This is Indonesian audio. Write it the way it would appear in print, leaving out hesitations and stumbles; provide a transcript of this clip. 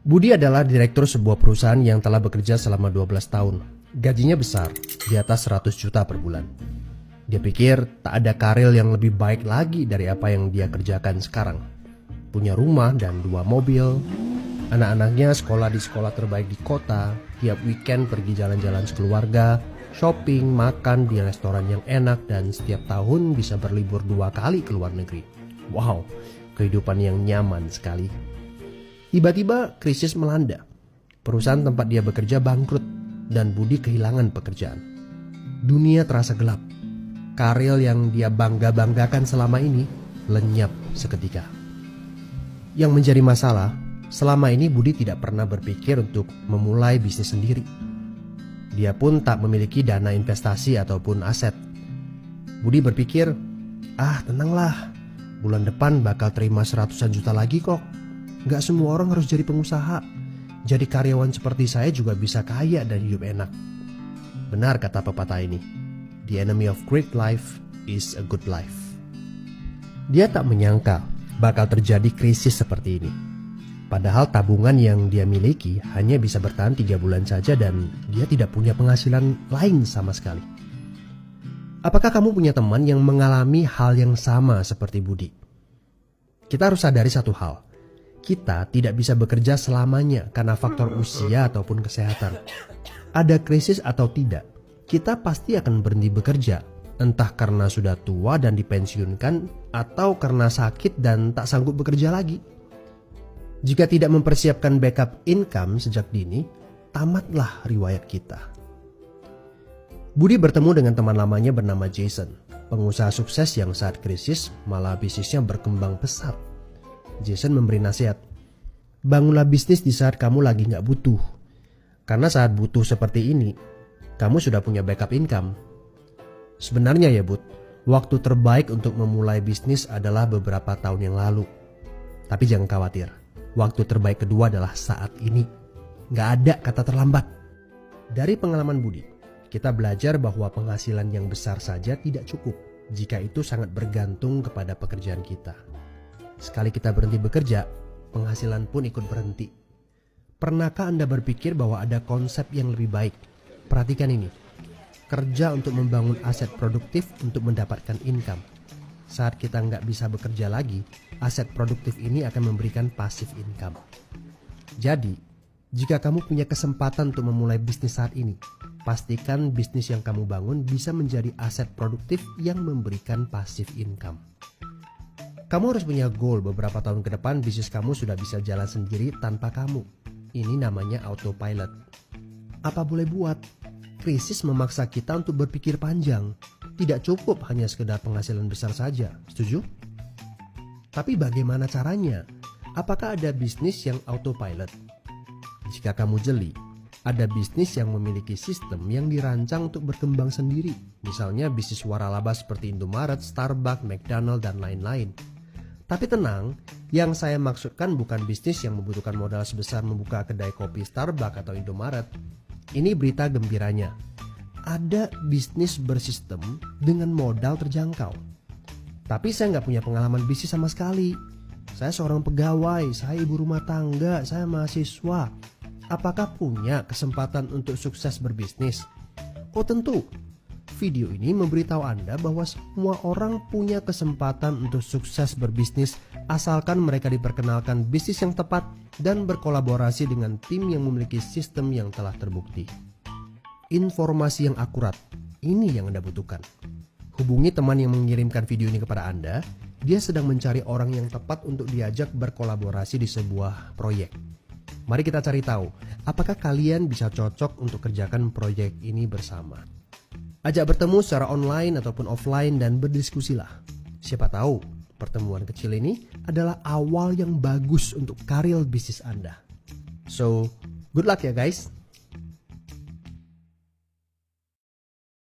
Budi adalah direktur sebuah perusahaan yang telah bekerja selama 12 tahun. Gajinya besar, di atas 100 juta per bulan. Dia pikir tak ada karir yang lebih baik lagi dari apa yang dia kerjakan sekarang. Punya rumah dan 2 mobil. Anak-anaknya sekolah di sekolah terbaik di kota. Tiap weekend pergi jalan-jalan sekeluarga, shopping, makan di restoran yang enak, dan setiap tahun bisa berlibur 2 kali ke luar negeri. Wow, kehidupan yang nyaman sekali. Tiba-tiba krisis melanda. Perusahaan tempat dia bekerja bangkrut dan Budi kehilangan pekerjaan. Dunia terasa gelap. Karir yang dia bangga-banggakan selama ini lenyap seketika. Yang menjadi masalah, selama ini Budi tidak pernah berpikir untuk memulai bisnis sendiri. Dia pun tak memiliki dana investasi ataupun aset. Budi berpikir, tenanglah, bulan depan bakal terima 100-an juta lagi kok. Gak semua orang harus jadi pengusaha. Jadi karyawan seperti saya juga bisa kaya dan hidup enak. Benar kata pepatah ini. The enemy of great life is a good life. Dia tak menyangka bakal terjadi krisis seperti ini. Padahal tabungan yang dia miliki hanya bisa bertahan 3 bulan saja dan dia tidak punya penghasilan lain sama sekali. Apakah kamu punya teman yang mengalami hal yang sama seperti Budi? Kita harus sadari satu hal. Kita tidak bisa bekerja selamanya karena faktor usia ataupun kesehatan. Ada krisis atau tidak, kita pasti akan berhenti bekerja. Entah karena sudah tua dan dipensiunkan, atau karena sakit dan tak sanggup bekerja lagi. Jika tidak mempersiapkan backup income sejak dini, tamatlah riwayat kita. Budi bertemu dengan teman lamanya bernama Jason, pengusaha sukses yang saat krisis malah bisnisnya berkembang pesat. Jason memberi nasihat, bangunlah bisnis di saat kamu lagi gak butuh. Karena saat butuh seperti ini, kamu sudah punya backup income. Sebenarnya ya Bud, waktu terbaik untuk memulai bisnis adalah beberapa tahun yang lalu. Tapi jangan khawatir, waktu terbaik kedua adalah saat ini. Gak ada kata terlambat. Dari pengalaman Budi, kita belajar bahwa penghasilan yang besar saja tidak cukup jika itu sangat bergantung kepada pekerjaan kita. Sekali kita berhenti bekerja, penghasilan pun ikut berhenti. Pernahkah Anda berpikir bahwa ada konsep yang lebih baik? Perhatikan ini. Kerja untuk membangun aset produktif untuk mendapatkan income. Saat kita nggak bisa bekerja lagi, aset produktif ini akan memberikan passive income. Jadi, jika kamu punya kesempatan untuk memulai bisnis saat ini, pastikan bisnis yang kamu bangun bisa menjadi aset produktif yang memberikan passive income. Kamu harus punya goal beberapa tahun ke depan bisnis kamu sudah bisa jalan sendiri tanpa kamu. Ini namanya autopilot. Apa boleh buat? Krisis memaksa kita untuk berpikir panjang. Tidak cukup hanya sekedar penghasilan besar saja. Setuju? Tapi bagaimana caranya? Apakah ada bisnis yang autopilot? Jika kamu jeli, ada bisnis yang memiliki sistem yang dirancang untuk berkembang sendiri. Misalnya bisnis waralaba seperti Indomaret, Starbucks, McDonald, dan lain-lain. Tapi tenang, yang saya maksudkan bukan bisnis yang membutuhkan modal sebesar membuka kedai kopi Starbucks atau Indomaret. Ini berita gembiranya. Ada bisnis bersistem dengan modal terjangkau. Tapi saya nggak punya pengalaman bisnis sama sekali. Saya seorang pegawai, saya ibu rumah tangga, saya mahasiswa. Apakah punya kesempatan untuk sukses berbisnis? Oh tentu. Video ini memberitahu Anda bahwa semua orang punya kesempatan untuk sukses berbisnis asalkan mereka diperkenalkan bisnis yang tepat dan berkolaborasi dengan tim yang memiliki sistem yang telah terbukti. Informasi yang akurat, ini yang Anda butuhkan. Hubungi teman yang mengirimkan video ini kepada Anda. Dia sedang mencari orang yang tepat untuk diajak berkolaborasi di sebuah proyek. Mari kita cari tahu, apakah kalian bisa cocok untuk kerjakan proyek ini bersama. Ajak bertemu secara online ataupun offline dan berdiskusilah. Siapa tahu pertemuan kecil ini adalah awal yang bagus untuk karir bisnis Anda. So, good luck ya guys.